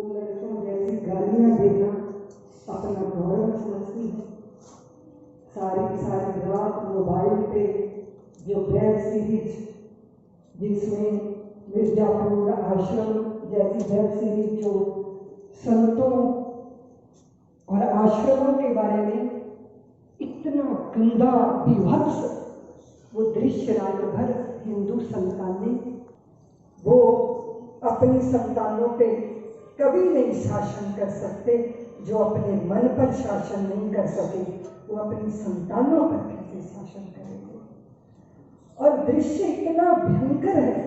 उन लड़कों जैसी गालियाँ देना अपना गौरव समझती है। सारी सारी रात मोबाइल पे जो वेब सीरीज, जिसमें मिर्जापुर आश्रम जैसी वेब सीरीज जो संतों और आश्रमों के बारे में इतना गंदा विभत्स वो दृश्य रात भर हिंदू संतानें वो अपनी संतानों पे कभी नहीं शासन कर सकते। जो अपने मन पर शासन नहीं कर सके वो अपनी संतानों पर कैसे शासन करेंगे। और दृश्य इतना भयंकर है,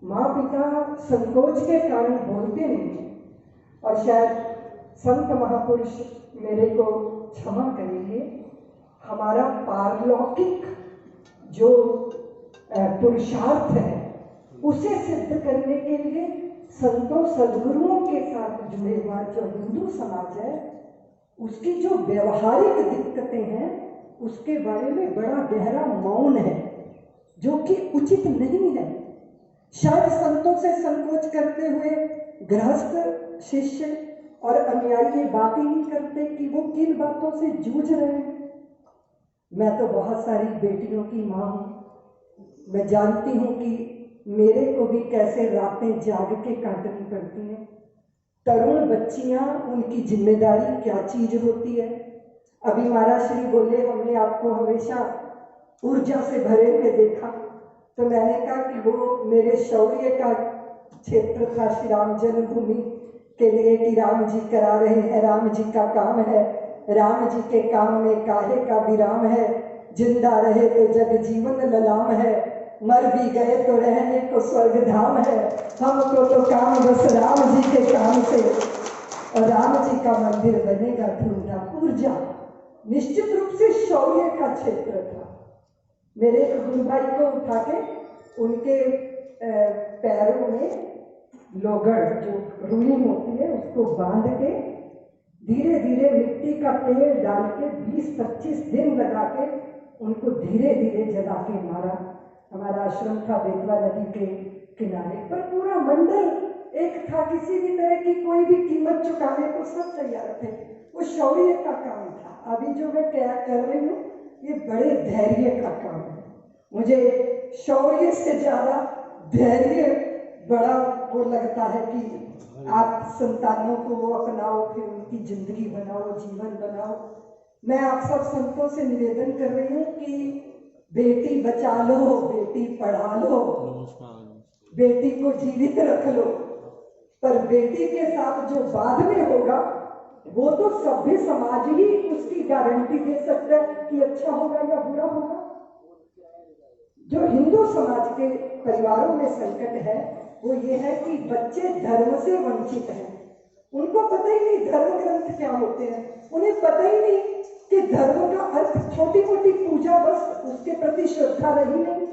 माँ पिता संकोच के कारण बोलते नहीं। और शायद संत महापुरुष मेरे को क्षमा करेंगे, हमारा पारलौकिक जो पुरुषार्थ है उसे सिद्ध करने के लिए संतों सद्गुरुओं के साथ जुड़े हुआ जो हिंदू समाज है उसकी जो व्यवहारिक दिक्कतें हैं उसके बारे में बड़ा गहरा मौन है, जो कि उचित नहीं है। शायद संतों से संकोच करते हुए गृहस्थ शिष्य और अनुयायी ये बात ही नहीं करते कि वो किन बातों से जूझ रहे हैं। मैं तो बहुत सारी बेटियों की माँ हूँ, मैं जानती हूँ कि मेरे को भी कैसे रातें जाग के काटनी पड़ती हैं। तरुण बच्चियाँ, उनकी जिम्मेदारी क्या चीज होती है। अभी महाराज श्री बोले हमने आपको हमेशा ऊर्जा से भरे हुए देखा, तो मैंने कहा कि वो मेरे शौर्य का क्षेत्र था श्री राम जन्मभूमि के लिए कि राम जी करा रहे हैं, राम जी का काम है, राम जी के काम में काहे का विराम है, जिंदा रहे तो जग जीवन ललाम है, मर भी गए तो रहने को स्वर्ग धाम है, हमको तो काम बस राम जी के काम से, और राम जी का मंदिर बनेगा धूमधाम। ऊर्जा निश्चित रूप से शौर्य का क्षेत्र था। मेरे एक गुरु भाई को उठा के उनके पैरों में लोगड़ जो रुई होती है उसको बांध के धीरे धीरे मिट्टी का तेल डाल के 20-25 दिन लगा के उनको धीरे धीरे जला के मारा। हमारा आश्रम था बेतवा नदी के किनारे पर, पूरा मंडल एक था, किसी भी तरह की कोई भी कीमत चुकाने को सब तैयार थे। वो शौर्य का काम था। अभी जो मैं क्या कर रही हूँ ये बड़े धैर्य का काम है। मुझे शौर्य से ज्यादा धैर्य बड़ा वो लगता है कि आप संतानों को वो अपनाओ, फिर उनकी जिंदगी बनाओ, जीवन बनाओ। मैं आप सब संतों से निवेदन कर रही हूँ कि बेटी बचा लो, बेटी पढ़ा लो, बेटी को जीवित रख लो, पर बेटी के साथ जो बाद में होगा वो तो सभ्य समाज ही उसकी गारंटी दे सकता है कि अच्छा होगा या बुरा होगा। जो हिंदू समाज के परिवारों में संकट है वो ये है कि बच्चे धर्म से वंचित हैं। उनको पता ही नहीं धर्म ग्रंथ क्या होते हैं, उन्हें पता ही नहीं कि धर्म का अर्थ छोटी मोटी पूजा, बस उसके प्रति श्रद्धा रही नहीं।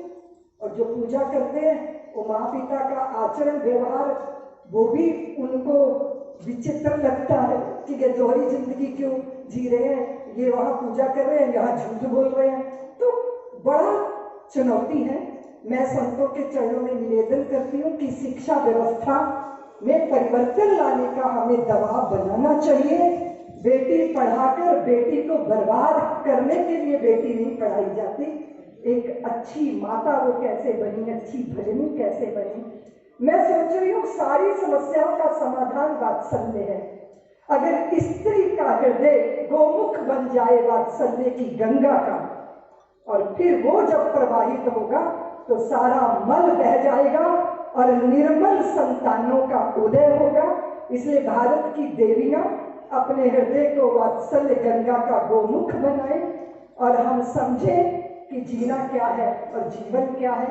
और जो पूजा करते हैं वो माँ पिता का आचरण व्यवहार वो भी उनको विचित्र लगता है कि ये दोहरी जिंदगी क्यों जी रहे हैं, ये वहां पूजा कर रहे हैं, यहाँ झूठ बोल रहे हैं। तो बड़ा चुनौती है। मैं संतों के चरणों में निवेदन करती हूँ कि शिक्षा व्यवस्था में परिवर्तन लाने का हमें दबाव बनाना चाहिए। बेटी पढ़ाकर बेटी को बर्बाद करने के लिए बेटी नहीं पढ़ाई जाती। एक अच्छी माता वो कैसे बनी, अच्छी भजनी कैसे बनी। मैं सोच रही हूँ सारी समस्याओं का समाधान वात्सल्य है। अगर स्त्री का हृदय गोमुख बन जाए वात्सल्य की गंगा का, और फिर वो जब प्रवाहित होगा तो सारा मल बह जाएगा और निर्मल संतानों का उदय होगा। इसलिए भारत की देवियां अपने हृदय को वात्सल्य गंगा का गोमुख बनाए और हम समझें कि जीना क्या है और जीवन क्या है।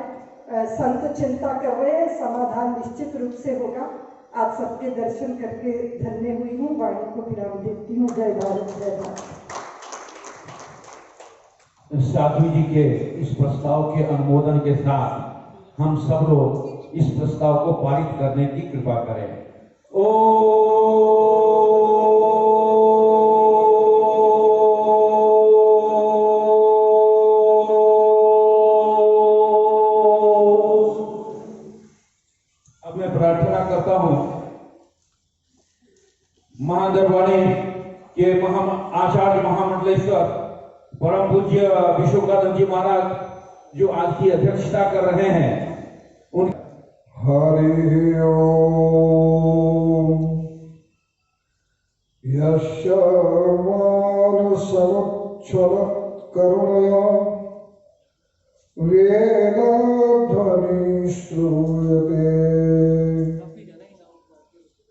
संत चिंता कर रहे हैं, समाधान निश्चित रूप से होगा। आप सबके दर्शन करके धन्य हुई हूँ। वाणी को विराम देती हूँ। जय भारत, जय भारत। साधु जी के इस प्रस्ताव के अनुमोदन के साथ हम सब लोग इस प्रस्ताव को पारित करने की कृपा करें। अब मैं प्रार्थना करता हूं परम पूज्य विश्वनाथ जी महाराज जो आज की अध्यक्षता कर रहे हैं, उन हरि ओम। यस्य मानसवत्सलः करुणया वेदध्वनिः श्रूयते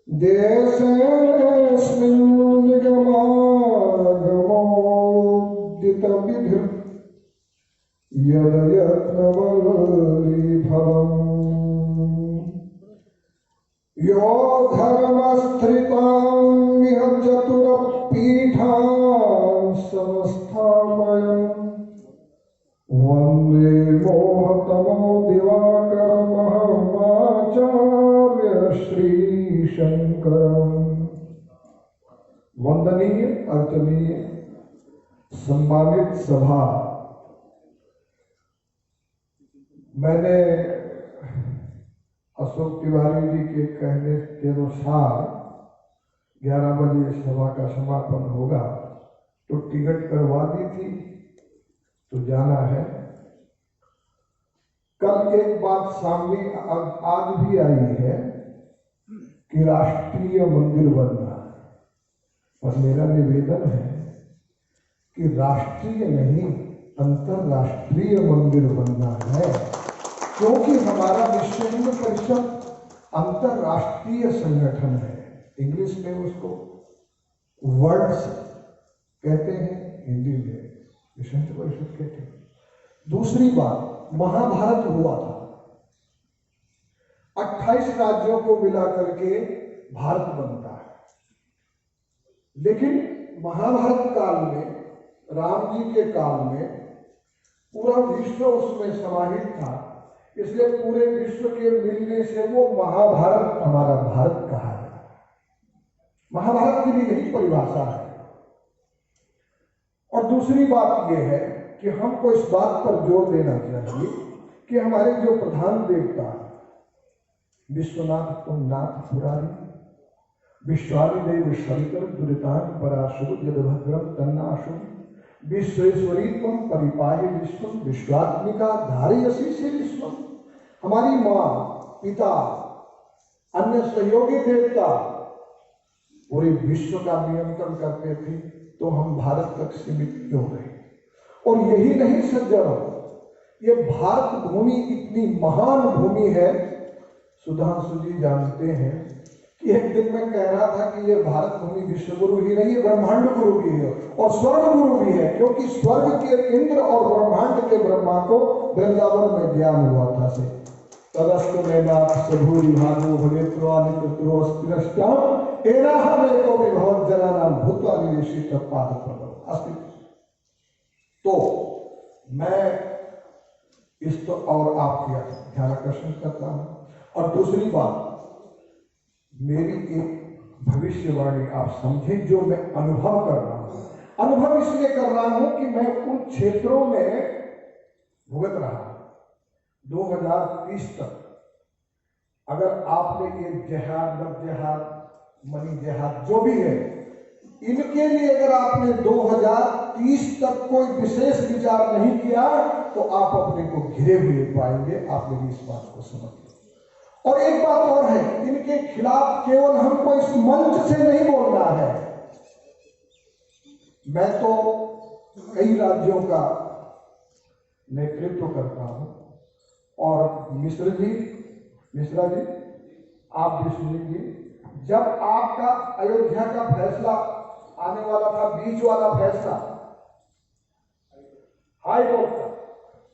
देशेऽस्मिन् निगमागमोदितविधिः यदयत्नवल्लीफलम् यो धर्मस्त्रितामिह चतुरपीठान् संस्थापयन् वन्दे मोहतमो दिवाकरमहमाचार्य श्रीशङ्करम्। वंदनीय अर्चनीय सम्मानित सभा, मैंने अशोक तिवारी जी के कहने के अनुसार 11 बजे सभा का समापन होगा, तो टिकट करवा दी थी, तो जाना है। कल एक बात सामने आज भी आई है कि राष्ट्रीय मंदिर बनना है, और मेरा निवेदन है कि राष्ट्रीय नहीं अंतरराष्ट्रीय मंदिर बनना है, क्योंकि हमारा विश्व हिंदू परिषद अंतरराष्ट्रीय संगठन है। इंग्लिश में उसको वर्ल्ड्स कहते हैं, हिंदी में विश्व हिंदू परिषद कहते हैं। दूसरी बात, महाभारत हुआ था, 28 राज्यों को मिला करके भारत बनता है, लेकिन महाभारत काल में, राम जी के काल में पूरा विश्व उसमें समाहित था, इसलिए पूरे विश्व के मिलने से वो महाभारत हमारा भारत कहा है। महाभारत की भी यही परिभाषा है। और दूसरी बात यह है कि हमको इस बात पर जोर देना चाहिए कि हमारे जो प्रधान देवता विश्वनाथ पुण्यनाथ पुरारी, विश्वादिदेव शंकर, दुरितान पराशुर, यदभद्रम तन्नाशु, विश्वेश्वरीत्वम परिपाहि विश्वम, विश्वात्मिका धारयसी से विश्वम। हमारी माँ, पिता, अन्य सहयोगी देवता पूरे विश्व का नियंत्रण करते थे, तो हम भारत तक सीमित क्यों रहे? और यही नहीं सज्जनों, ये भारत भूमि इतनी महान भूमि है। सुधांशु जी जानते हैं कि एक दिन मैं कह रहा था कि ये भारत भूमि विश्व गुरु ही नहीं, ब्रह्मांड गुरु भी है और स्वर्ग गुरु भी है, क्योंकि स्वर्ग के इंद्र और ब्रह्मांड के ब्रह्मा को वृंदावन में ज्ञान हुआ था से तदस्तु में नाथ सभूरि भागो भवेत्वानि पुत्रोस्तिरष्टाम एनाहमेको विभवं जनानां भूत्वा निवेशित पादपद्मम् अस्ति। तो मैं इस तो और आपके ध्यान आकर्षण करता हूं। और दूसरी बात, मेरी एक भविष्यवाणी आप समझें जो मैं अनुभव कर रहा हूं। अनुभव इसलिए कर रहा हूं कि मैं उन क्षेत्रों में भुगत रहा हूं। 2030 तक अगर आपने ये जिहाद, लव जिहाद, मनी जिहाद जो भी है, इनके लिए अगर आपने 2030 तक कोई विशेष विचार नहीं किया तो आप अपने को घिरे हुए पाएंगे। आप मेरी इस बात को समझिए। और एक बात और है, इनके खिलाफ केवल हमको इस मंच से नहीं बोलना है। मैं तो कई राज्यों का नेतृत्व करता हूं, और मिश्रा जी, आप भी सुनिए, जब आपका अयोध्या का फैसला आने वाला था, बीच वाला फैसला हाई कोर्ट का,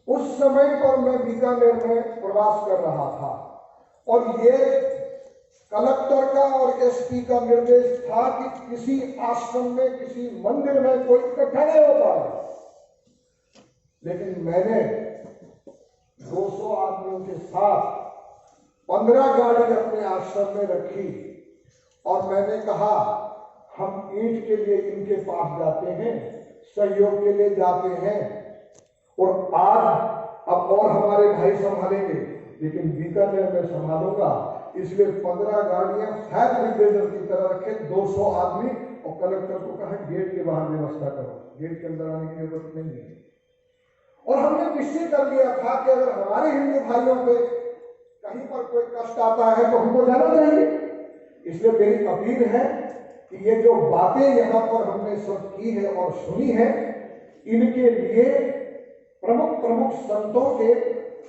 उस समय पर मैं बीकानेर में प्रवास कर रहा था, और ये कलेक्टर का और एसपी का निर्देश था कि किसी आश्रम में, किसी मंदिर में कोई इकट्ठा नहीं होता है। लेकिन मैंने 200 आदमियों के साथ 15 गाड़ी अपने आश्रम में रखी, और मैंने कहा हम ईंट के लिए इनके पास जाते हैं, सहयोग के लिए जाते हैं, और आज अब और हमारे भाई संभालेंगे, लेकिन बीकानेर में संभालूंगा। इसलिए 15 गाड़ियां फायर ब्रिगेडर की तरह रखे, 200 आदमी, और कलेक्टर को कहा गेट के बाहर व्यवस्था करो, गेट के अंदर आने की जरूरत नहीं है। और हमने निश्चय कर लिया था कि अगर हमारे हिंदू भाइयों पे कहीं पर कोई कष्ट आता है तो हमको जाना चाहिए। इसलिए मेरी अपील है कि ये जो बातें यहाँ पर हमने सब की है और सुनी है, इनके लिए प्रमुख प्रमुख संतों के,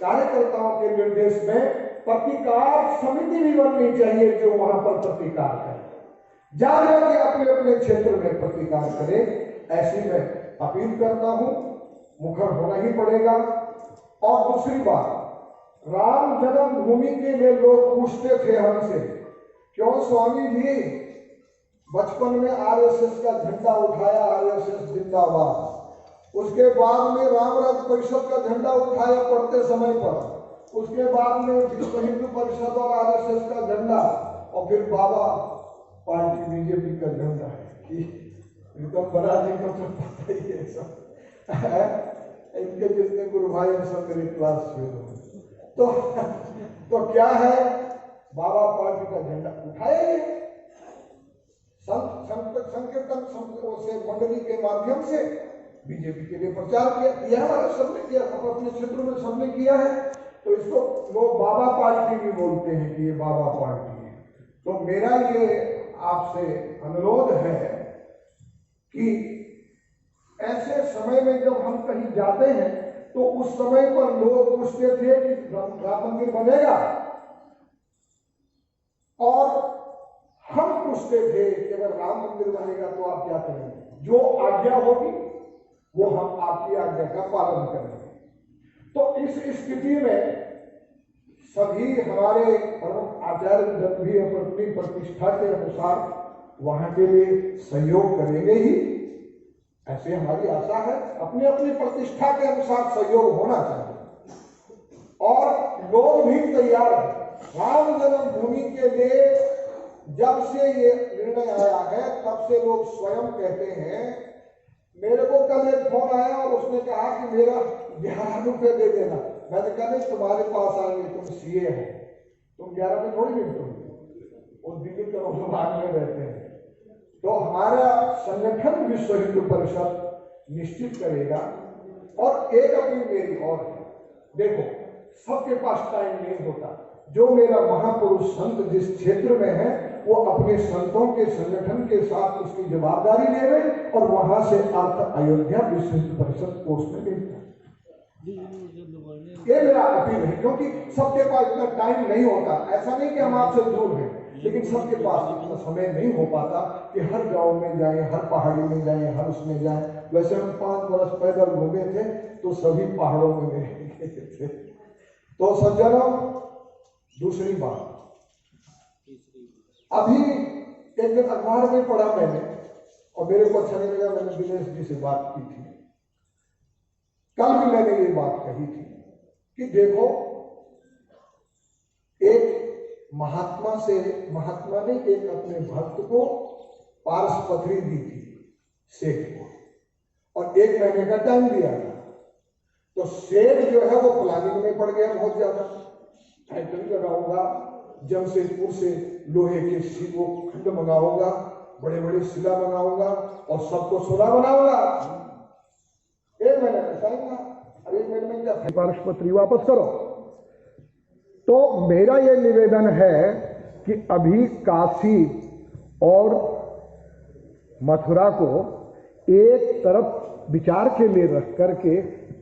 कार्यकर्ताओं के निर्देश में प्रतिकार समिति भी बननी चाहिए जो वहां पर प्रतिकार करे, जाकर अपने अपने क्षेत्र में प्रतिकार करे। ऐसी मैं अपील करता हूं, मुखर होना ही पड़ेगा। और दूसरी बात, राम जन्मभूमि के लिए लोग पूछते थे हमसे, क्यों स्वामी जी बचपन में आरएसएस का झंडा उठाया, आरएसएस जिंदाबाद, उसके बाद में राम राज्य परिषद का झंडा उठाया पढ़ते समय पर, उसके बाद में विश्व हिंदू परिषद और आरएसएस का झंडा, और फिर बाबा पार्टी बीजेपी का झंडा है। बड़ा जी को तो पता ही है सब, इनके जितने गुरु भाई हैं सब मेरे क्लास में। तो क्या है, बाबा पार्टी का झंडा उठाए, संकीर्तन से मंडली के माध्यम से बीजेपी के लिए प्रचार किया, हमारा सबने किया, अपने क्षेत्र में सबने किया है। तो इसको लोग बाबा पार्टी भी बोलते हैं कि ये बाबा पार्टी है। तो मेरा ये आपसे अनुरोध है कि ऐसे समय में जब हम कहीं जाते हैं तो उस समय पर लोग पूछते थे कि राम मंदिर बनेगा, और हम पूछते थे कि अगर राम मंदिर बनेगा तो आप क्या करेंगे, जो आज्ञा होगी वो हम आपकी आज्ञा का पालन करेंगे। तो इस स्थिति में सभी हमारे प्रमुख आचार्य जन भी अपनी प्रतिष्ठा के अनुसार वहां के लिए सहयोग करेंगे ही, ऐसे हमारी आशा है। अपनी अपनी प्रतिष्ठा के अनुसार सहयोग होना चाहिए और लोग भी तैयार हैं। राम जन्मभूमि के लिए जब से ये निर्णय आया है तब से लोग स्वयं कहते हैं, मेरे को कल एक फोन आया और उसने कहा कि मेरा 11 रुपये दे देना। मैंने कहा नहीं, तुम्हारे पास आएंगे, तुम सीए हो, तुम 11 में थोड़ी मिलते हो, दिल्ली करोड़ों भाग में रहते हैं। तो हमारा संगठन विश्व हिंदू परिषद निश्चित करेगा। और एक अपील मेरी और है, देखो सबके पास टाइम नहीं होता। जो मेरा महापुरुष संत जिस क्षेत्र में है वो अपने संतों के संगठन के साथ उसकी जवाबदारी ले रहे और वहां से अर्थ अयोध्या विश्व हिंदू परिषद कोष में भेजता है। ये मेरा अपील है, क्योंकि सबके पास इतना टाइम नहीं होता। ऐसा नहीं कि हम आपसे दूर हैं, लेकिन सबके पास इतना समय नहीं हो पाता कि हर गांव में जाएं, हर पहाड़ी में जाएं, हर उसमें जाएं। वैसे हम 5 वर्ष पैदल घूमे थे तो सभी पहाड़ों में गए थे। तो सज्जनों, दूसरी बात, अभी एक दिन अखबार में पढ़ा मैंने और मेरे को अच्छा नहीं लगा, मैंने दिनेश जी से बात की थी, कल भी मैंने ये बात कही थी कि देखो, एक महात्मा ने एक अपने भक्त को पारसपत्री दी थी सेठ को, और 1 महीने का टाइम दिया था। तो सेठ जो है वो प्लानिंग में पड़ गया बहुत ज्यादा, फैक्ट्री लगाऊंगा, जमशेदपुर से लोहे के सीधो खंड मंगाऊंगा, बड़े बड़े शिला मंगाऊंगा और सबको सोना बनाऊंगा। 1 महीने का टाइम था, अब 1 महीने में क्या पारसपत्री वापस करो। तो मेरा ये निवेदन है कि अभी काशी और मथुरा को एक तरफ विचार के लिए रख करके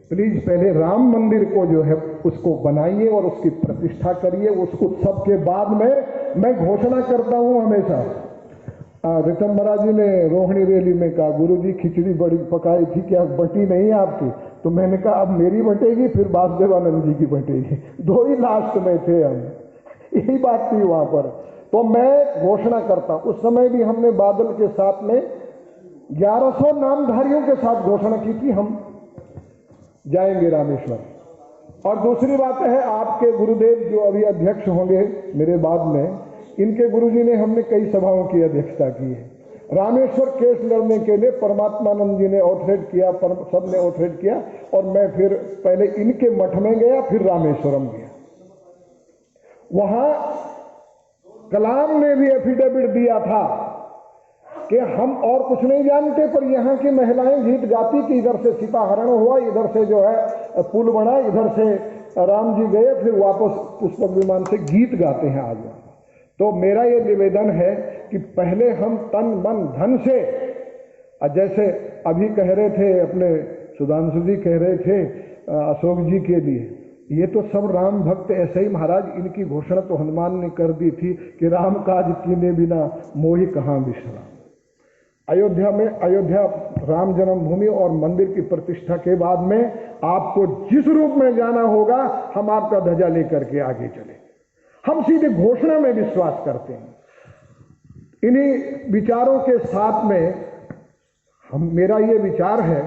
प्लीज पहले राम मंदिर को जो है उसको बनाइए और उसकी प्रतिष्ठा करिए। उस उत्सव के बाद में मैं घोषणा करता हूं हमेशा, ऋतंबरा जी ने रोहिणी रैली में कहा, गुरुजी खिचड़ी बड़ी पकाई थी, क्या बटी नहीं आपकी? तो मैंने कहा अब मेरी बटेगी, फिर वासुदेवानंद जी की बटेगी, 2 ही लास्ट में थे हम, यही बात थी वहां पर। तो मैं घोषणा करता हूं, उस समय भी हमने बादल के साथ में 1100 नामधारियों के साथ घोषणा की थी, हम जाएंगे रामेश्वर। और दूसरी बात है, आपके गुरुदेव जो अभी अध्यक्ष होंगे मेरे बाद में, इनके गुरुजी ने हमने कई सभाओं की अध्यक्षता की है। रामेश्वर केस लड़ने के लिए परमात्मानंद जी ने ऑथरेट किया, सब ने ऑथरेट किया, और मैं फिर पहले इनके मठ में गया, फिर रामेश्वरम गया। वहां कलाम ने भी एफिडेविट दिया था कि हम और कुछ नहीं जानते, पर यहाँ की महिलाएं गीत गाती कि इधर से सीता हरण हुआ, इधर से जो है पुल बना, इधर से राम जी गए, फिर वापस पुष्पक विमान से गीत गाते हैं आज। तो मेरा ये निवेदन है कि पहले हम तन मन धन से, जैसे अभी कह रहे थे अपने सुधांशु जी कह रहे थे अशोक जी के लिए, ये तो सब राम भक्त ऐसे ही महाराज, इनकी घोषणा तो हनुमान ने कर दी थी कि राम काज कीने बिना मोहि कहाँ विश्राम। अयोध्या में, अयोध्या राम जन्मभूमि और मंदिर की प्रतिष्ठा के बाद में आपको जिस रूप में जाना होगा, हम आपका ध्वजा लेकर के आगे चले। हम सीधे घोषणा में विश्वास करते हैं। इन्हीं विचारों के साथ में मेरा ये विचार है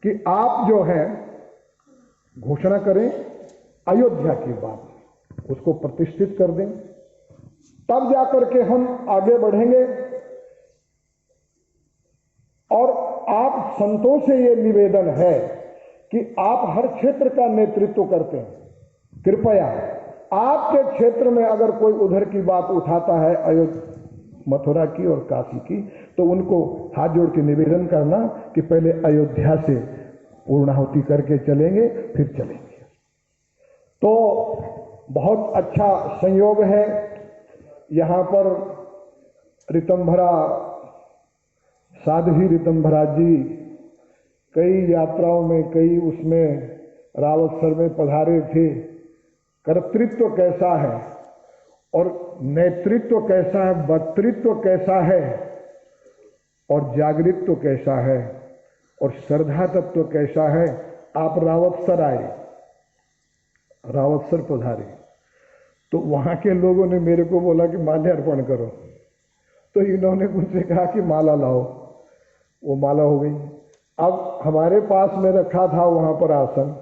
कि आप जो है घोषणा करें अयोध्या की बात, उसको प्रतिष्ठित कर दें, तब जाकर के हम आगे बढ़ेंगे। और आप संतों से ये निवेदन है कि आप हर क्षेत्र का नेतृत्व करते हैं, कृपया आपके क्षेत्र में अगर कोई उधर की बात उठाता है, अयोध्या मथुरा की और काशी की, तो उनको हाथ जोड़ के निवेदन करना कि पहले अयोध्या से पूर्णाहुति करके चलेंगे, फिर चलेंगे। तो बहुत अच्छा संयोग है, यहाँ पर ऋतंभरा, साध्वी ऋतंभरा जी कई यात्राओं में, कई उसमें रावतसर में पधारे थे। कर्तृत्व कैसा है और नेतृत्व कैसा है, वक्तृत्व कैसा है और जागृत्व कैसा है और श्रद्धा तत्व कैसा है। आप रावतसर आए, रावतसर पधारे, तो वहाँ के लोगों ने मेरे को बोला कि माल्यार्पण करो, तो इन्होंने मुझसे कहा कि माला लाओ, वो माला हो गई। अब हमारे पास में रखा था वहाँ पर आसन,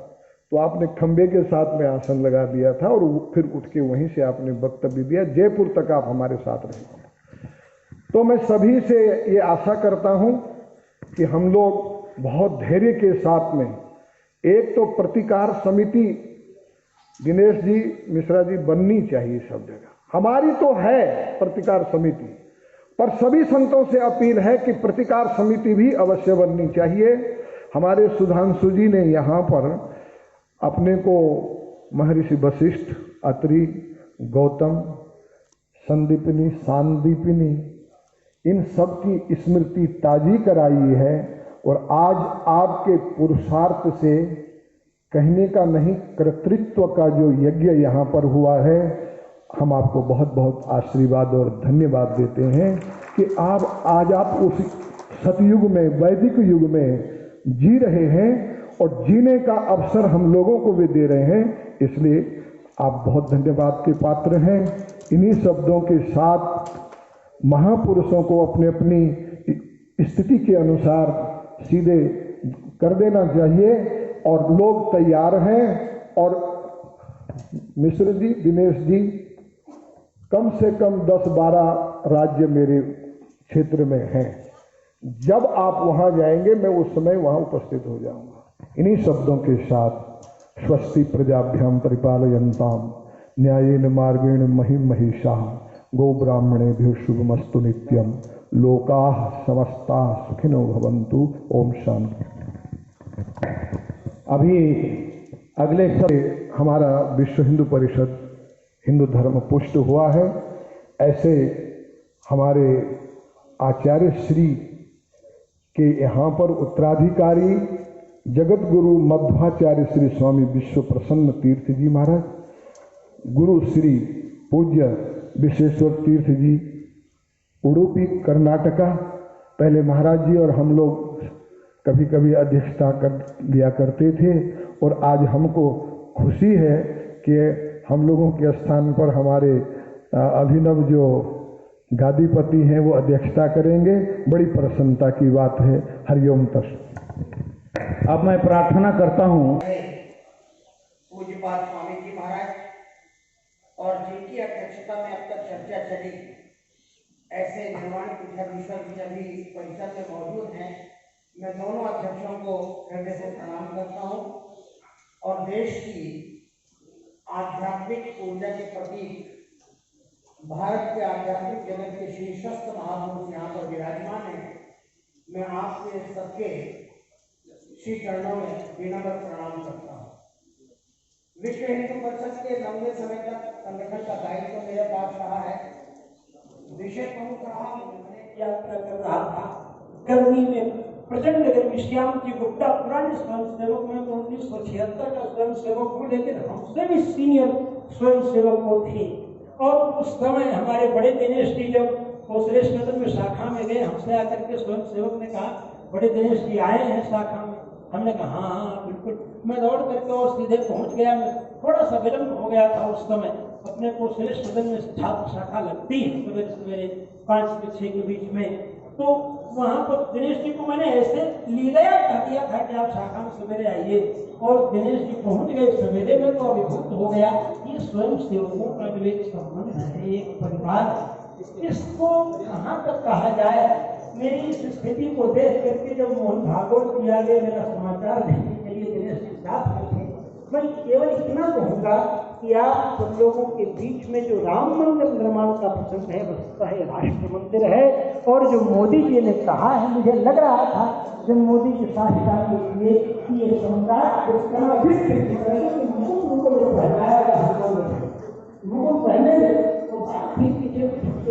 तो आपने खंबे के साथ में आसन लगा दिया था और फिर उठ के वहीं से आपने वक्तव्य दिया। जयपुर तक आप हमारे साथ रहे। तो मैं सभी से ये आशा करता हूँ कि हम लोग बहुत धैर्य के साथ में, एक तो प्रतिकार समिति दिनेश जी मिश्रा जी बननी चाहिए सब जगह, हमारी तो है प्रतिकार समिति, पर सभी संतों से अपील है कि प्रतिकार समिति भी अवश्य बननी चाहिए। हमारे सुधांशु जी ने यहाँ पर अपने को महर्षि वशिष्ठ, अत्रि, गौतम, संदीपनी, सांदीपनी, इन सब की स्मृति ताजी कराई है। और आज आपके पुरुषार्थ से, कहने का नहीं, कर्तृत्व का जो यज्ञ यहाँ पर हुआ है, हम आपको बहुत बहुत आशीर्वाद और धन्यवाद देते हैं कि आज आप उस सतयुग में, वैदिक युग में जी रहे हैं और जीने का अवसर हम लोगों को भी दे रहे हैं, इसलिए आप बहुत धन्यवाद के पात्र हैं। इन्हीं शब्दों के साथ महापुरुषों को अपने अपनी स्थिति के अनुसार सीधे कर देना चाहिए और लोग तैयार हैं। और मिश्र जी, दिनेश जी, कम से कम 10-12 राज्य मेरे क्षेत्र में हैं। जब आप वहां जाएंगे मैं उस समय वहां उपस्थित हो जाऊंगा। इन्हीं शब्दों के साथ स्वस्ति प्रजाभ्याम परिपालयन्ताम न्यायेन मार्गेण महिम महिषाः गो ब्राह्मणेभ्यो शुभमस्तु नित्यम लोकाः समस्ताः सुखिनो भवन्तु। ओम शांति। अभी अगले समय हमारा विश्व हिंदू परिषद हिंदू धर्म पुष्ट हुआ है। ऐसे हमारे आचार्य श्री के यहाँ पर उत्तराधिकारी जगत गुरु मध्वाचार्य श्री स्वामी विश्व प्रसन्न तीर्थ जी महाराज, गुरु श्री पूज्य विश्वेश्वर तीर्थ जी उडुपी कर्नाटका, पहले महाराज जी और हम लोग कभी कभी अध्यक्षता कर लिया करते थे, और आज हमको खुशी है कि हम लोगों के स्थान पर हमारे अभिनव जो गादीपति हैं वो अध्यक्षता करेंगे। बड़ी प्रसन्नता की बात है। हरिओम तत्। अब मैं प्रार्थना करता हूँ पूज्यपाद स्वामी जी महाराज और जिनकी अध्यक्षता में अब तक चर्चा चली, ऐसे निर्वाण पीठाधीश्वर जी अभी परिषद में मौजूद हैं। मैं दोनों अध्यक्षों को हृदय से प्रणाम करता हूँ और देश की आध्यात्मिक ऊर्जा के प्रतीक भारत के आध्यात्मिक जगत के शीर्षस्थ महापुरुष यहाँ पर विराजमान है। मैं आपके सबके श्री चरणों में विनम्र प्रणाम करता हूँ। विश्व हिंदू परिषद के लंबे समय तक संगठन का दायित्व तो मेरे पास रहा है। विषय प्रमुख रहा, यात्रा कर रहा था गर्मी में, प्रचंड गर्मी। श्याम जी गुप्ता पुराने स्वयंसेवक में तो 1976 का स्वयंसेवक हूँ, लेकिन हमसे भी सीनियर स्वयंसेवक वो थे। और उस समय हमारे बड़े दिनेश जी जब कोसरे सदन में शाखा में गए, हमसे आकर के स्वयंसेवक ने कहा, बड़े दिनेश जी आए हैं शाखा में। हमने कहा हाँ हाँ बिल्कुल। मैं दौड़ करके और सीधे पहुंच गया। मैं थोड़ा सा विलम्ब हो गया था उस समय। अपने कोसरे सदन में छात्र शाखा लगती है सवेरे सवेरे 5 से 6 के बीच में। तो वहाँ पर दिनेश जी को मैंने ऐसे लीला कह दिया था कि आप शाखा में सवेरे आइए, और दिनेश जी पहुंच गए सवेरे में। तो अभिभूत हो गया। ये स्वयं सेवकों का जो एक संबंध है, एक परिवार, इसको कहाँ तक कहा जाए। मेरी इस स्थिति को देख करके जब मोहन भागवत दिया गया मेरा समाचार देने के लिए दिनेश जी साथ में थे, मैं केवल इतना कहूँगा कि आप सब लोगों के बीच में जो राम मंदिर निर्माण का प्रसंग है, वस्तुतः है राष्ट्र मंदिर है। और जो मोदी जी ने कहा है, मुझे लग रहा था जब मोदी जी साक्षात किए कि ये सम्राट मुकुट पहने तो पीछे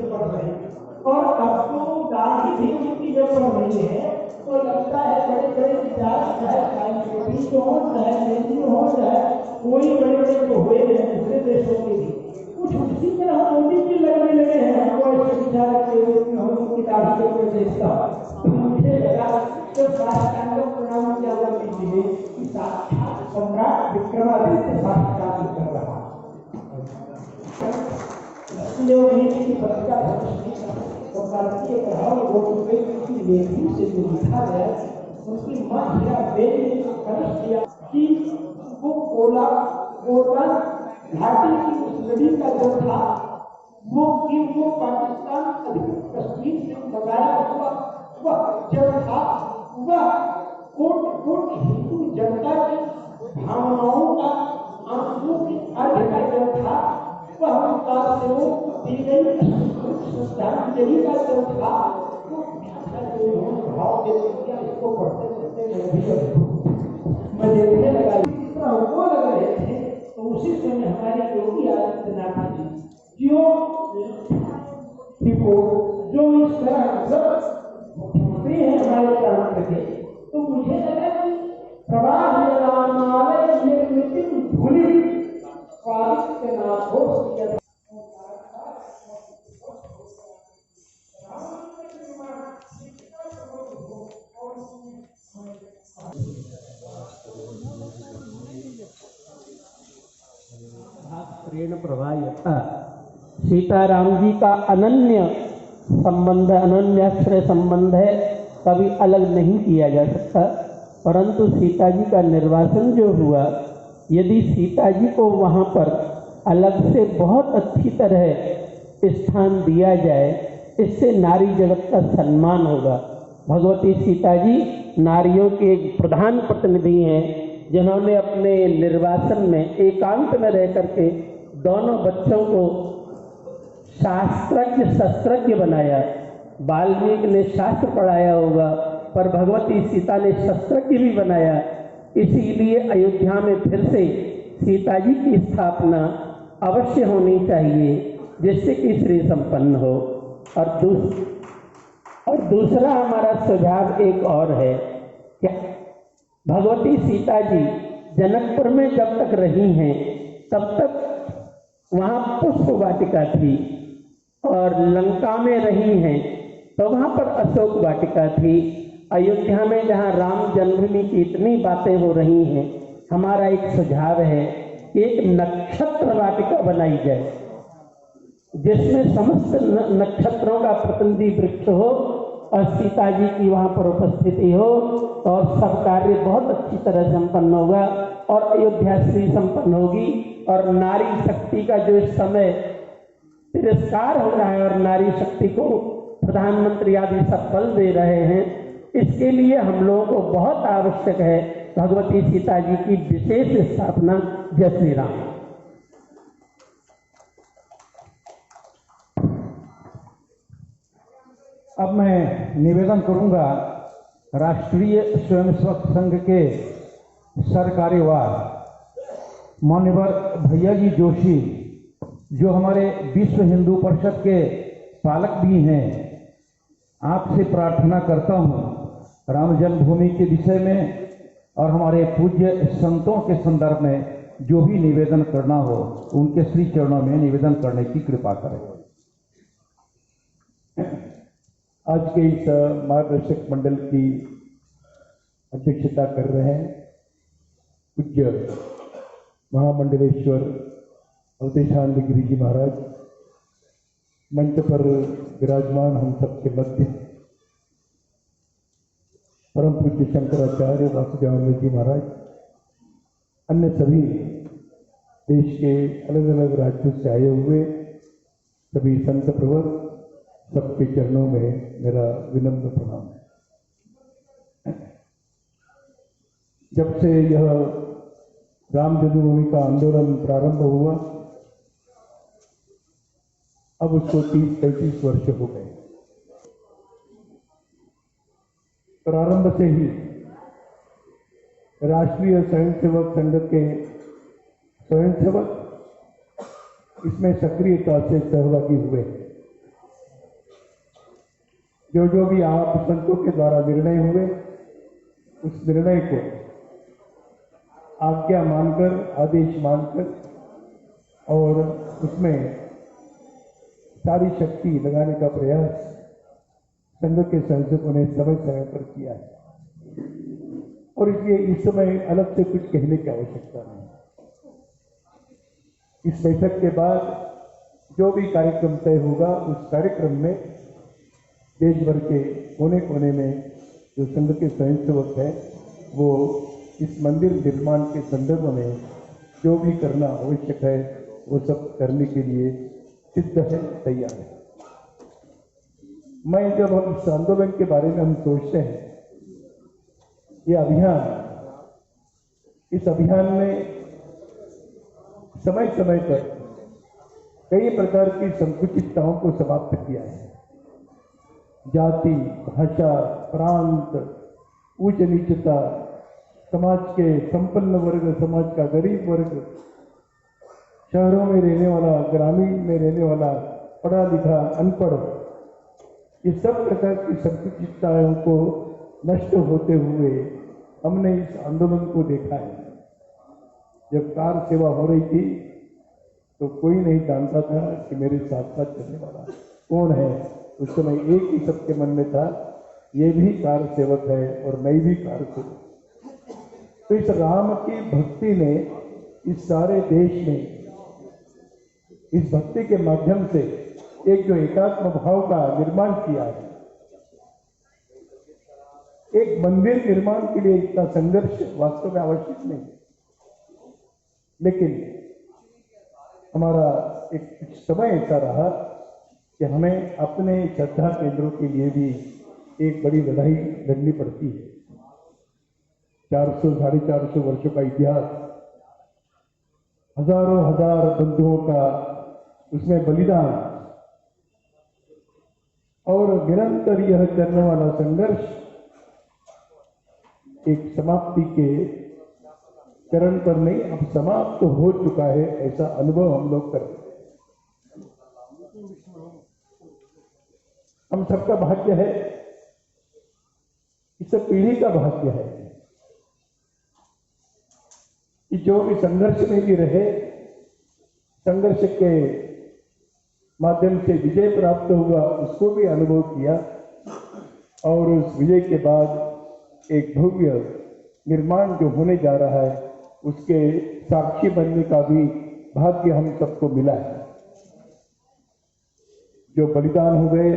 पड़ रहे हैं। और अब तो दाढ़ी भी उनकी जब बढ़ रही है तो लगता है बड़े बड़े विचार, चाहे हो चाहे नेत्री हो, चाहे कोई बड़े बड़े जो हुए हैं दूसरे देशों के भी, कुछ उसी तरह मोदी जी लगने लगे हैं। हमको ऐसे विचार के हम उनकी दाढ़ी के ऊपर देखता मुझे लगा जब साष्टांग प्रणाम किया कीजिए कि साक्षात सम्राट विक्रमादित्य साष्टांग कर रहा की पत्रिका और भारतीय ग्रहण की लेखनी से जो लिखा गया, उनकी माँ हीरा बेन ने कलश दिया कि वो गोला घाटी की उस नदी का जो था वो कि वो पाकिस्तान अधिकृत कश्मीर से मंगाया हुआ वह जब था, वह कोट कोट हिंदू जनता की भावनाओं का, आंसू की अर्घ का जब था, वह विकास से वो दी गई श्रद्धांजलि का जो था, वो भाव दे दिया। इसको पढ़ते पढ़ते मैं देखने लगा, वो लग रहे थे। तो उसी समय हमारे योगी आदित्यनाथ जी जो इस तरह मुख्यमंत्री है हमारे प्रांत के, तो मुझे लगा कि प्रवाह निर्मित धूलि प्रेम प्रवाह सीताराम जी का अनन्य संबंध, अनन्याश्रय संबंध है, कभी अलग नहीं किया जा सकता। परंतु सीता जी का निर्वासन जो हुआ, यदि सीता जी को वहाँ पर अलग से बहुत अच्छी तरह स्थान दिया जाए, इससे नारी जगत का सम्मान होगा। भगवती सीता जी नारियों के एक प्रधान प्रतिनिधि हैं, जिन्होंने अपने निर्वासन में एकांत में रह करके दोनों बच्चों को शास्त्रज्ञ शस्त्रज्ञ बनाया। वाल्मीकि ने शास्त्र पढ़ाया होगा, पर भगवती सीता ने शस्त्रज्ञ भी बनाया। इसीलिए अयोध्या में फिर से सीता जी की स्थापना अवश्य होनी चाहिए, जिससे कि श्री संपन्न हो। और दूसरा हमारा सुझाव एक और है कि भगवती सीता जी जनकपुर में जब तक रही हैं, तब तक वहाँ पुष्प वाटिका थी, और लंका में रही हैं तो वहाँ पर अशोक वाटिका थी। अयोध्या में जहाँ राम जन्मभूमि की इतनी बातें हो रही हैं, हमारा एक सुझाव है कि एक नक्षत्र वाटिका बनाई जाए, जिसमें समस्त नक्षत्रों का प्रतिनिधि वृक्ष हो और सीता जी की वहाँ पर उपस्थिति हो, और सब कार्य बहुत अच्छी तरह संपन्न होगा और अयोध्या श्री संपन्न होगी। और नारी शक्ति का जो इस समय तिरस्कार हो रहा है और नारी शक्ति को प्रधानमंत्री आदि सब बल दे रहे हैं, इसके लिए हम लोगों को बहुत आवश्यक है भगवती सीता जी की विशेष स्थापना। जय श्री राम। अब मैं निवेदन करूंगा राष्ट्रीय स्वयंसेवक संघ के सरकार्यवाह मान्यवर भैया जी जोशी, जो हमारे विश्व हिंदू परिषद के पालक भी हैं, आपसे प्रार्थना करता हूं राम जन्मभूमि के विषय में और हमारे पूज्य संतों के संदर्भ में जो भी निवेदन करना हो उनके श्री चरणों में निवेदन करने की कृपा करें। आज के इस मार्गदर्शक मंडल की अध्यक्षता कर रहे हैं पूज्य महामंडलेश्वर अवधेशानंद गिरी जी महाराज, मंच पर विराजमान हम सबके मध्य परम पूज्य शंकराचार्य वासुदेवानंद जी महाराज, अन्य सभी देश के अलग अलग राज्यों से आए हुए सभी संत प्रवर, सबके चरणों में मेरा विनम्र प्रणाम है। जब से यह राम जन्मभूमि का आंदोलन प्रारंभ हुआ, अब उसको 30-35 वर्ष हो गए। प्रारंभ से ही राष्ट्रीय स्वयंसेवक संघ के स्वयंसेवक इसमें सक्रियता से सहभागी हुए। जो भी आप संतों के द्वारा निर्णय हुए, उस निर्णय को आज्ञा मानकर, आदेश मानकर और उसमें सारी शक्ति लगाने का प्रयास संघ के संयोजकों ने समय समय पर किया है और इसलिए इस समय अलग से कुछ कहने की आवश्यकता नहीं। इस बैठक के बाद जो भी कार्यक्रम तय होगा, उस कार्यक्रम में देश भर के कोने कोने में जो संघ के स्वयंसेवक हैं, वो इस मंदिर निर्माण के संदर्भ में जो भी करना आवश्यक है वो सब करने के लिए सिद्ध है, तैयार है। मैं जब हम इस आंदोलन के बारे में हम सोचते हैं, ये अभियान, इस अभियान में समय समय पर कई प्रकार की संकुचितताओं को समाप्त किया है। जाति, भाषा, प्रांत, उच्च नीचता, समाज के संपन्न वर्ग, समाज का गरीब वर्ग, शहरों में रहने वाला, ग्रामीण में रहने वाला, पढ़ा लिखा, अनपढ़, ये सब प्रकार की संकुचितताओं को नष्ट होते हुए हमने इस आंदोलन को देखा है। जब कार सेवा हो रही थी तो कोई नहीं जानता था कि मेरे साथ साथ चलने वाला कौन है। उस समय एक ही सबके मन में था, ये भी कार सेवक है और मैं भी कार सेवक। तो इस राम की भक्ति ने इस सारे देश में इस भक्ति के माध्यम से एक जो एकात्म भाव का निर्माण किया है। एक मंदिर निर्माण के लिए इतना संघर्ष वास्तव में आवश्यक नहीं, लेकिन हमारा एक समय ऐसा रहा कि हमें अपने श्रद्धा केंद्रों के लिए भी एक बड़ी लड़ाई लड़नी पड़ती है। 400-450 वर्षों का इतिहास, हजारों हजार बंधुओं का उसमें बलिदान और निरंतर यह चलने वाला संघर्ष एक समाप्ति के चरण पर नहीं, अब समाप्त तो हो चुका है, ऐसा अनुभव हम लोग करते हैं। हम सबका भाग्य है, इस पीढ़ी का भाग्य है कि जो भी संघर्ष में भी रहे, संघर्ष के माध्यम से विजय प्राप्त हुआ, उसको भी अनुभव किया और उस विजय के बाद एक भव्य निर्माण जो होने जा रहा है उसके साक्षी बनने का भी भाग्य हम सबको मिला है। जो बलिदान हो गए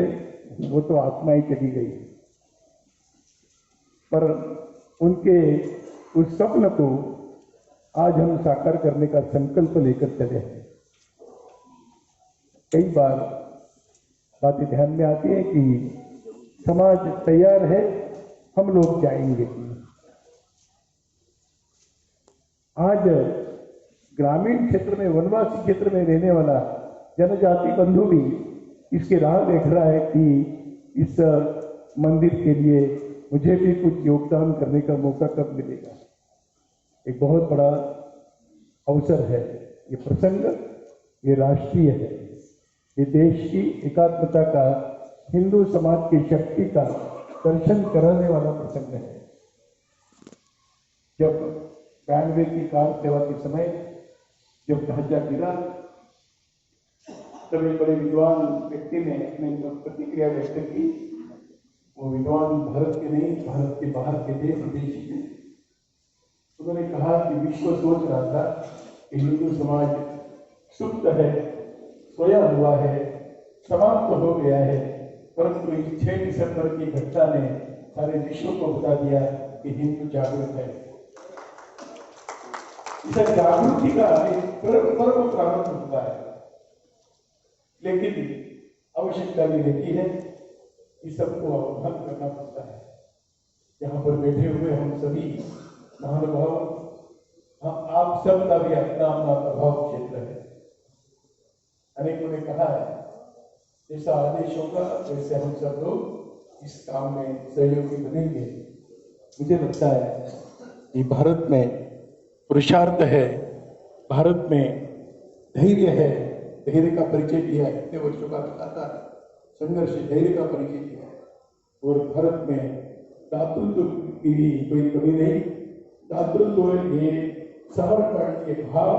वो तो आत्माएं चली गई, पर उनके उस स्वप्न को आज हम साकार करने का संकल्प लेकर चले हैं। कई बार बातें ध्यान में आती है कि समाज तैयार है, हम लोग जाएंगे। आज ग्रामीण क्षेत्र में, वनवासी क्षेत्र में रहने वाला जनजाति बंधु भी इसकी राह देख रहा है कि इस मंदिर के लिए मुझे भी कुछ योगदान करने का मौका कब मिलेगा। एक बहुत बड़ा अवसर है ये प्रसंग, ये राष्ट्रीय है, ये देश की एकात्मता का, हिंदू समाज की शक्ति का दर्शन कराने वाला प्रसंग है। जब 92 की कार सेवा के समय जब ढांचा गिरा, तब एक बड़े विद्वान व्यक्ति ने अपने प्रतिक्रिया व्यक्त की। वो विद्वान भारत के नहीं, भारत के बाहर के देश विदेश के, उन्होंने कहा कि विश्व सोच रहा था कि हिंदू समाज सुप्त है, सोया हुआ है, समाप्त हो गया है, परंतु 6 दिसंबर की घटना ने सारे विश्व को बता दिया कि हिंदू जागरूक है। इस जागृति का एक पर्व प्रारंभ होता है, लेकिन आवश्यकता भी रहती है कि सबको अवगत करना पड़ता है। यहाँ पर बैठे हुए हम सभी महानुभाव, आप सब का भी अपना अपना प्रभाव क्षेत्र है। अनेकों ने कहा है जैसा आदेश होगा वैसे हम सब लोग इस काम में सहयोगी बनेंगे। मुझे लगता है कि भारत में पुरुषार्थ है, भारत में धैर्य है, धैर्य का परिचय दिया है, इतने वर्षों का लगातार संघर्ष, धैर्य का परिचय दिया है। और भारत में दातृत्व की भी कोई कमी नहीं। दातृत्व ये समर्पण, ये भाव,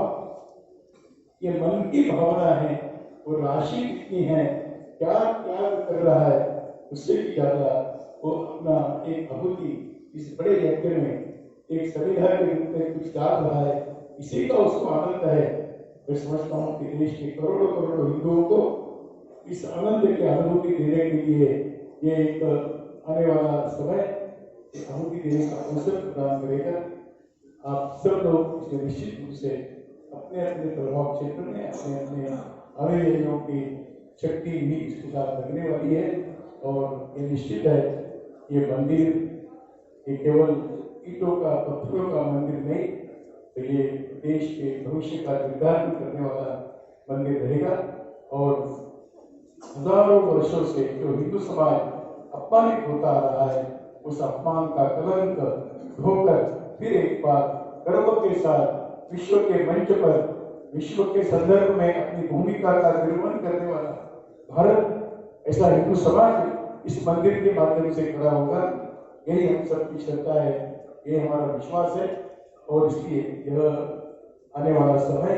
ये मन की भावना है, और राशि कितनी है, क्या क्या कर रहा है, उससे भी ज्यादा वो अपना एक आहुति इस बड़े यज्ञ में एक संविधान के रूप में कुछ डाल रहा है, इसी का उसको आनंद है। मैं समझता हूँ कि देश के करोड़ों करोड़ों हिंदुओं को इस आनंद की अनुभूति देने के लिए ये एक आने वाला समय आहुति देने का अवसर प्रदान करेगा। आप सब लोग इसमें निश्चित रूप से अपने अपने प्रभाव क्षेत्र में अपने अपने अनुयायियों की शक्ति भी इसके साथ लगने वाली है। और ये निश्चित है ये मंदिर ये केवल ईंटों का, पत्थरों का मंदिर नहीं, तो ये देश के भविष्य का निर्धारण करने वाला मंदिर रहेगा। और हजारों वर्षों से जो हिंदू समाज अपमानित होता आ रहा है, उस अपमान का कलंक धोकर फिर एक बार गर्व के साथ विश्व के मंच पर, विश्व के संदर्भ में अपनी भूमिका का निर्वहन करने वाला भारत, ऐसा हिंदू समाज इस मंदिर के माध्यम से खड़ा होगा। यही हम सबकी श्रद्धा है, ये हमारा विश्वास है। और इसलिए यह आने वाला समय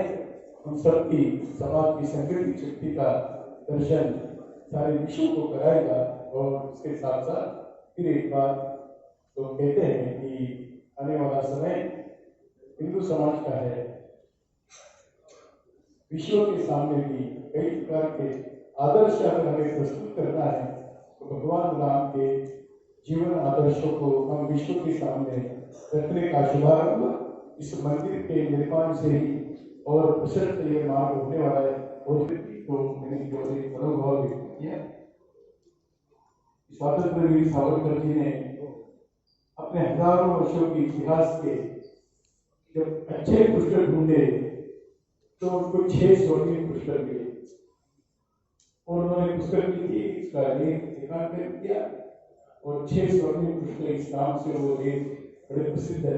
हम सबकी समाज की संगठित शक्ति का दर्शन सारे विश्व को कराएगा। और इसके साथ साथ फिर एक बार तो कहते हैं कि आने वाला समय हिंदू समाज का है। विश्व के सामने भी कई प्रकार के आदर्श अगर हमें प्रस्तुत करना है तो भगवान राम के जीवन आदर्शों को हम विश्व के सामने रखने का शुभारंभ इस मंदिर के निर्माण से ही और प्रशस्त ये मार्ग होने वाला है। और को मैंने जो एक अनुभव व्यक्त किया, स्वतंत्र वीर सावरकर जी ने अपने हजारों वर्षों के इतिहास के जब अच्छे पुष्कर ढूंढे तो उनको 6 स्वर्णिम पुष्कर मिले। और उन्होंने पुष्कर की थी इसका लेखांकन किया और 6 स्वर्णिम पुष्कर इस नाम से वो लेख बड़े प्रसिद्ध है।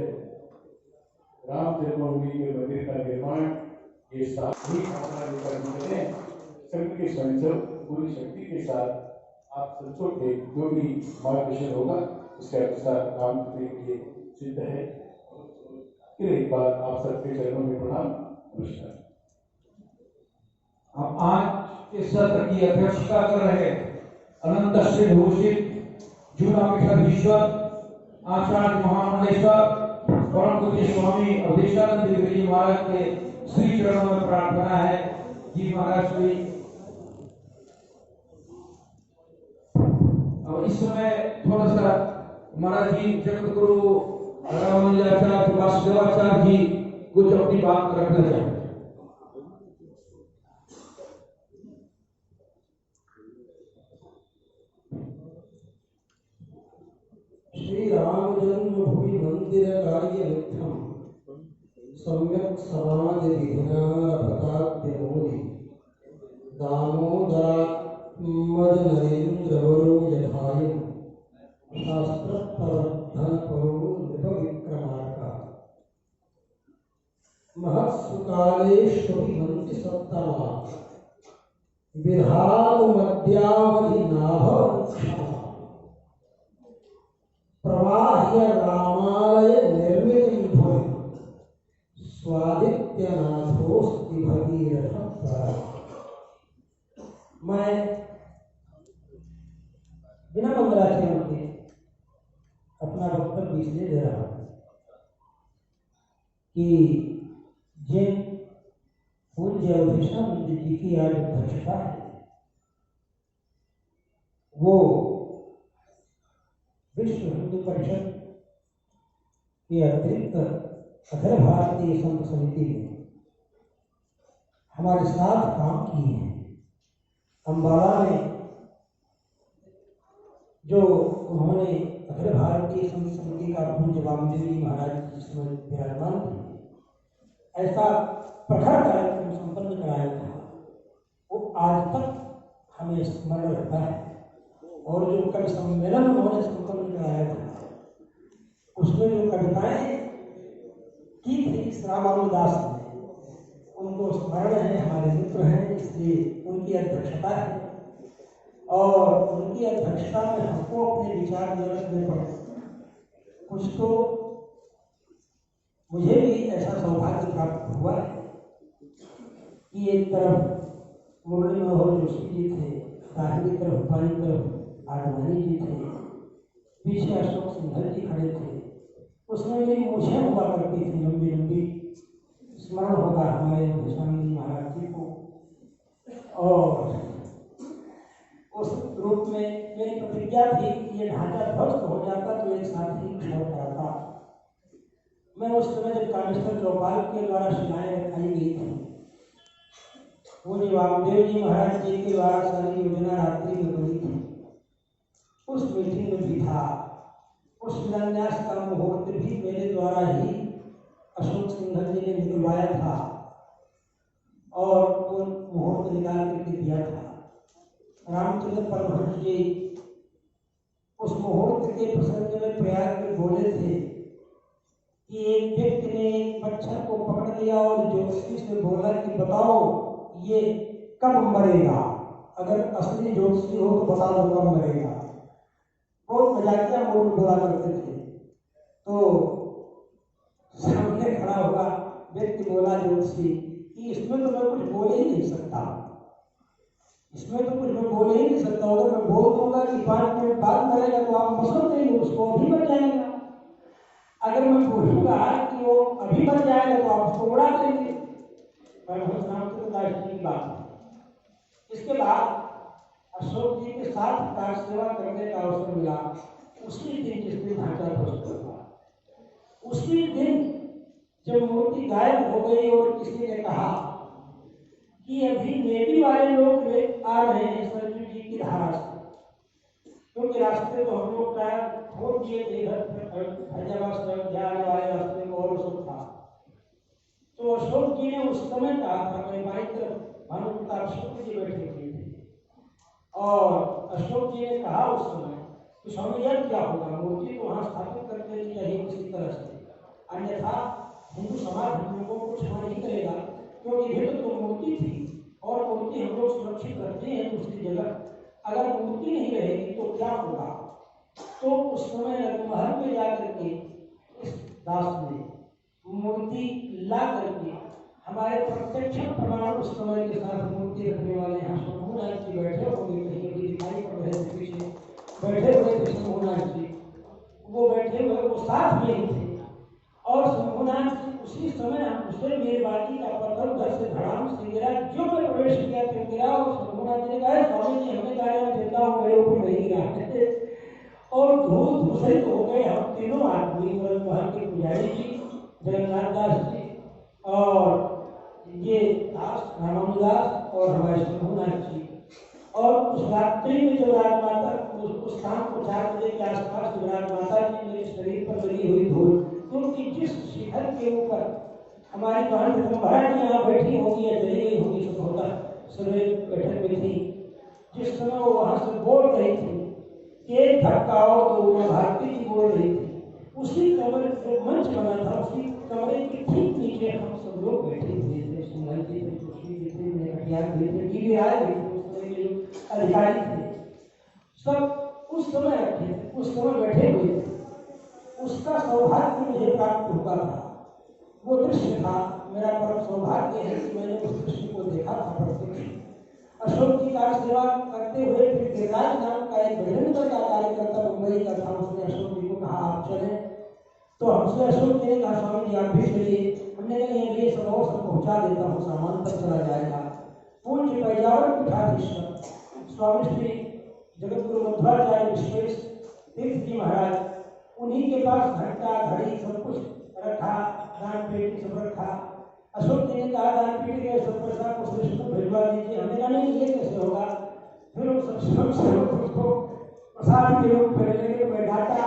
राम जन्मभूमि के मंदिर का निर्माण ये साथ ही संघ के स्वयं पूरी शक्ति के साथ आप संतों के जो भी मार्गदर्शन होगा उसके अनुसार काम करने के लिए सिद्ध है। फिर एक बार आप सबके चरणों में प्रणाम, नमस्कार। हम आज इस सत्र की अध्यक्षता कर रहे अनंत श्री भूषित जूना पीठाधीश्वर आचार्य महामंडलेश्वर परम पूज्य स्वामी अवधेशानंद गिरी जी महाराज के श्री चरणों में प्रार्थना है जी महाराज की। अब इस समय थोड़ा सा महाराज जी जगत गुरु रामानुजाचार्य वासुदेवाचार्य जी कुछ अपनी बात रखना चाहते हैं। श्री राम जन्मभूमि मंदिर कार्य नित्यम सम्यक समाज विघ्न प्रताप्य मोदी दामोदरा मद नरेंद्र वरो यथायम शास्त्र परधन परो नृप विक्रमार्का महत्सुकालेष्वभिहन्ति सत्तमा विधातु मध्यावधि नाभवक्षमा प्रवाह्य रामालय निर्मितिं भूमि स्वादित्यनाथोस्ति भगीरथ प्राण। मैं बिना मंगलाचरण के अपना वक्तव्य इसलिए दे रहा हूं कि जिन पूज्य अवधेशानंद जी की आज अध्यक्षता है वो विश्व हिंदू परिषद के अतिरिक्त अखिल भारतीय संघ समिति ने हमारे साथ काम किए हैं। अम्बाला में जो उन्होंने अखिल भारतीय संघ समिति का पूज्य वामदेव जी महाराज जिसमें विराजमान थे, ऐसा प्रखर कार्यक्रम संपन्न कराया था, वो आज तक हमें स्मरण रहता है। और जो कवि सम्मेलन उन्होंने संपन्न कराया था, उसमें जो कविताएं की थी रामानुदास ने, उनको स्मरण है, हमारे मित्र हैं, इसलिए उनकी अध्यक्षता है और उनकी अध्यक्षता में हमको अपने विचार विमर्श में पड़े। कुछ तो मुझे भी ऐसा सौभाग्य प्राप्त हुआ है कि एक तरफ मुरली मनोहर जोशी जी थे, दाहिनी तरफ बाई तरफ आडवाणी जी थे, पीछे अशोक सिंघल जी खड़े थे। उसमें भी मूछें हुआ करती थी लंबी लंबी, स्मरण होगा हमारे अवधेशानंद जी महाराज जी को। और उस रूप में मेरी प्रतिज्ञा थी कि ये ढांचा ध्वस्त हो जाता तो एक साथी छोड़ कराता। मैं उस समय जब कामेश्वर चौपाल के द्वारा शिलाएं रखाई गई थी, वो जो वामदेव जी महाराज जी के द्वारा सारी योजना रात्रि में बनी थी, उस मीटिंग में भी था। उस शिलान्यास का मुहूर्त भी मेरे द्वारा ही अशोक सिंघल जी ने निकलवाया था और वो मुहूर्त निकाल करके दिया था। रामचंद्र परमहंस जी उस मुहूर्त के प्रसंग में प्रयाग में बोले थे कि एक व्यक्ति ने एक मच्छर को पकड़ लिया और ज्योतिषी से बोला कि बताओ ये कब मरेगा, अगर असली ज्योतिषी हो तो बता दो कब मरेगा। बहुत मजाकिया मूड में बोला करते थे। तो सामने खड़ा हुआ व्यक्ति बोला ज्योतिषी कि इसमें तो मैं कुछ बोल ही नहीं सकता, इसमें तो कुछ मैं बोल ही नहीं सकता। अगर मैं बोल दूंगा कि 5 मिनट बाद मरेगा तो आप पसंद नहीं, उसको अभी मर जाएगा। अगर मैं बोलूंगा कि वो अभी मर जाएगा तो आप उसको उड़ा देंगे। परमहंस रामचंद्र दास जी की बात है। इसके बाद अशोक जी के साथ कार सेवा करने का अवसर मिला। उसी दिन जिस दिन ढांचा ध्वस्त हुआ, उसी दिन जब मूर्ति गायब हो गई और किसी ने कहा कि अभी नेवी वाले लोग आ रहे हैं सरजू जी की धारा से, क्योंकि रास्ते तो हम लोग प्राय खोल दिए थे, हैदराबाद से जाने वाले रास्ते में और सब था। तो अशोक जी ने उस समय कहा था, मेरे बाई तरफ भानु प्रताप शुक्ल जी बैठे हुए थे और अशोक जी ने कहा उस समय कि स्वामी यह क्या होगा, मूर्ति को वहां स्थापित कर देनी चाहिए किसी तरह से, अन्यथा हिंदू समाज हम लोगों को क्षमा नहीं करेगा, क्योंकि भीतर तो मूर्ति थी और मूर्ति हम लोग सुरक्षित रखते हैं दूसरी जगह, अगर मूर्ति नहीं रहेगी तो क्या होगा। तो उस समय महल में जाकर के इस दास ने मूर्ति ला करके हमारे प्रत्यक्ष प्रमाण उस समय के साथ मूर्ति रखने वाले यहाँ शंभूनाथ जी बैठे होंगे, कहीं भी दिखाई पड़ रहे थे, पीछे बैठे हुए थे शंभूनाथ जी, वो बैठे हुए वो साथ में ही थे। और शंभूनाथ जी उसी समय हमसे मेरबाटी का पत्थर घर से धड़ाम से गिरा, जो मैं प्रवेश किया फिर गिरा और शंभूनाथ जी ने कहा स्वामी जी हमें कार्य देता हूँ, मेरे ऊपर नहीं गिरा और धूल धूसरित हो गए हम तीनों आदमी, महल के पुजारी जी, जगन्नाथ दास जी और ये दास रामानुदास और हमारे शंभूनाथ जी। और उस रात्रि में जब राजमाता उस शाम को 4 बजे के आसपास जब राजमाता जी मेरे शरीर पर लगी हुई धूल, क्योंकि जिस शिखर के ऊपर हमारी बहन महाराज जी यहाँ बैठी होगी या चली गई होगी, सब होता सवेरे बैठक में थी, जिस समय वो वहां से बोल रही थी कि एक धक्का और तो उमा भारती जी बोल रही थी, उसी कमरे जो मंच बना था उसी कमरे के ठीक नीचे हम सब लोग बैठे हुए थे। सिंघल जी थे, जोशी जी थे, मेघटियार जी थे, टीवी आए भी थे, उस समय के जो अधिकारी थे सब उस समय रखे थे, उस समय बैठे हुए थे। उसका सौभाग्य मुझे प्राप्त हुआ था, वो दृश्य था मेरा परम सौभाग्य है कि मैंने उस दृश्य को देखा था प्रत्यक्ष। अशोक जी का सेवा करते हुए फिर गिरिराज नाम का एक बजरंग का कार्यकर्ता मुंबई का था, उसने अशोक जी को कहा आप चले, तो हमसे अशोक जी ने कहा स्वामी जी आप भी चलिए। हमने कहा ये सब पहुंचा देता हूँ, सामान तक चला जाएगा। पूज्य पैजावर पीठाधीश्वर स्वामी श्री जगत गुरु मध्वाचार्य विश्वेश तीर्थ जी महाराज, उन्हीं के पास घंटा घड़ी सब कुछ रखा, दान पेटी सब रखा। अशोक जी ने कहा दान पेटी के सब पैसा को श्रेष्ठ भिजवा दीजिए। हमने कहा नहीं ये कैसे होगा। फिर वो सब उसको प्रसाद के रूप में लेके मैं डाटा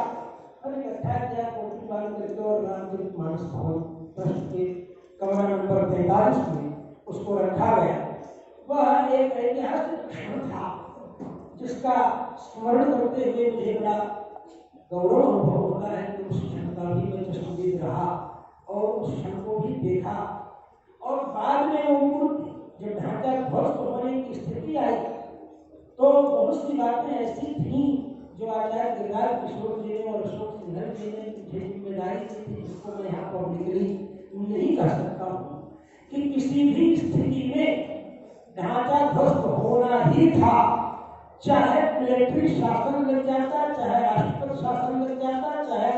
अरे इकट्ठा किया, कोटी बांध करके और रामचरित मानस भवन ट्रस्ट के कमरा नंबर 43 में उसको रखा गया। वह एक ऐतिहासिक क्षण था जिसका स्मरण करते हुए मुझे बड़ा गौरव अनुभव होता है कि उस क्षण का भी मैं चश्मदीद रहा और उस क्षण को भी देखा। और बाद में वो मूर्ति जब ढांचा ध्वस्त होने की स्थिति आई तो बहुत सी बातें ऐसी थी जो आचार्य गिरिराज किशोर जी ने और अशोक सिंघल जी ने मुझे जिम्मेदारी दी थी, जिसको मैं यहाँ पब्लिकली नहीं कर सकता हूँ कि किसी भी स्थिति में ढांचा ध्वस्त होना ही था, चाहे मिलिट्री शासन लग जाता, चाहे राष्ट्रपति शासन लग जाता, चाहे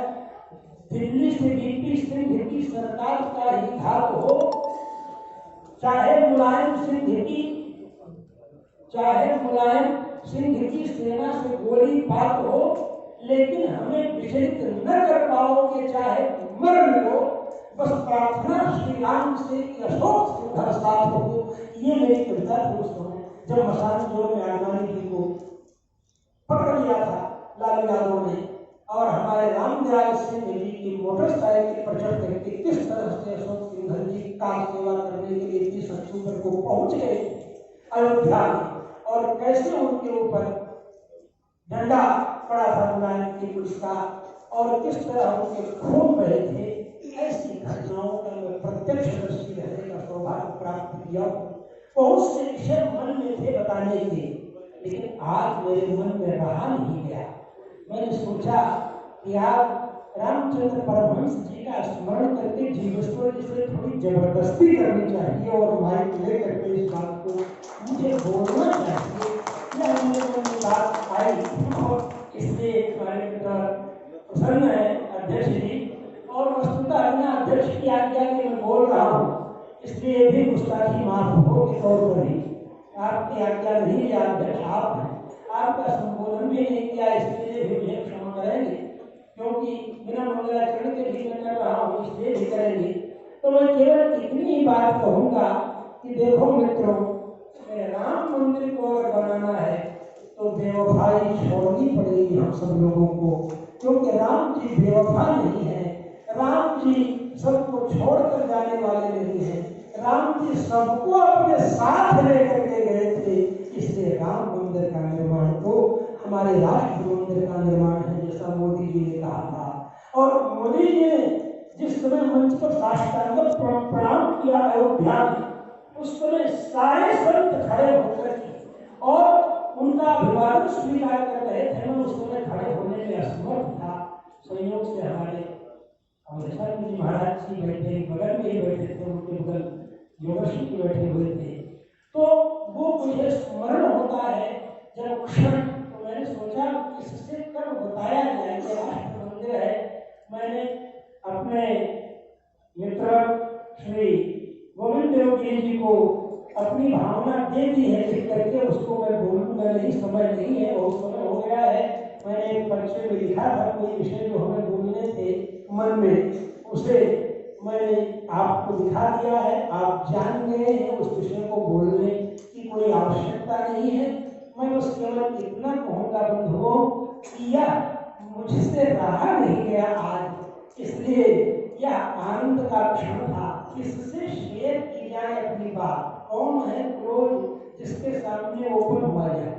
दिल्ली से वीपी सिंह की सरकार का ही घात हो, चाहे मुलायम सिंह की सेना से गोली पात हो, लेकिन हमें विचलित न कर पाओगे चाहे मर लो। बस प्रार्थना श्री राम से कि अशोक सिंह साथ हो। ये मेरी कविता थी उस समय जब मसान जोर में आडवाणी जी को पकड़ लिया था लालू यादव ने, और हमारे रामदयाल सिंह जी की मोटरसाइकिल पर चढ़ करके किस तरह से अशोक सिंघल जी का सेवा करने के लिए 30 अक्टूबर को पहुंच गए अयोध्या में, और कैसे उनके ऊपर डंडा पड़ा था मुलायम की पुलिस का, और किस तरह उनके खून बहे थे। ऐसी घटनाओं का मैं प्रत्यक्षदर्शी रहने का सौभाग्य प्राप्त किया। बहुत से विषय मन में थे बताने के, लेकिन आज मेरे मन में रहा नहीं गया। मैंने सोचा कि आप रामचंद्र परमहंस जी का स्मरण करके जीवेश्वर जी से थोड़ी जबरदस्ती करनी चाहिए और माइक लेकर के इस बात को मुझे बोलना चाहिए। यह मेरे बात आई और इसलिए हमारे प्रसन्न है अध्यक्ष जी, और वस्तुतः अन्य अध्यक्ष की आज्ञा के मैं बोल रहा हूँ, इसलिए भी गुस्ताखी माफ हो के तौर पर ही आपकी आज्ञा नहीं लिया। अध्यक्ष आप हैं, आपका संबोधन भी नहीं किया, इसलिए भी मुझे क्षमा करेंगे, क्योंकि बिना मंगलाचरण के भी मैं कर रहा हूँ, इसलिए भी करेंगे। तो मैं केवल इतनी ही बात कहूँगा कि देखो मित्रों, राम मंदिर को अगर बनाना है तो बेवफाई छोड़नी पड़ेगी हम सब लोगों को, क्योंकि राम जी बेवफा नहीं है। राम जी सबको छोड़कर जाने वाले नहीं है। राम जी सबको अपने साथ लेकर के गए थे। इसलिए राम मंदिर का निर्माण तो हमारे राष्ट्र मंदिर का निर्माण है, जैसा मोदी जी ने कहा था। और मोदी जी ने जिस समय मंच पर साष्टांग प्रणाम किया अयोध्या में, उस समय सारे संत खड़े होकर और उनका अभिवादन स्वीकार कर रहे थे। मैं उस समय खड़े होने में असमर्थ था। संयोग से हमारे जी महाराज जी बैठे बगल में ही बैठे थे, उनके बगल योगेश जी बैठे हुए थे। तो वो मुझे स्मरण होता है जब क्षण, तो मैंने सोचा इससे कब बताया जाए कि राष्ट्र मंदिर है। मैंने अपने मित्र श्री गोविंद देव गिरी जी को अपनी भावना दे दी है, लिख करके उसको मैं बोलूंगा नहीं, समय नहीं है, बहुत समय हो गया है। मैंने एक परिचय में लिखा था कोई विषय जो हमें बोलने थे मन में, उसे मैंने आपको दिखा दिया है। आप जान गए हैं उस विषय को बोलने की कोई आवश्यकता नहीं है। मैं बस केवल इतना कहूँगा बंधुओं कि यह मुझसे रहा नहीं गया आज, इसलिए यह आनंद का क्षण था। किससे शेयर की जाए अपनी बात? कौन है क्रोध जिसके सामने ओपन हुआ जाए?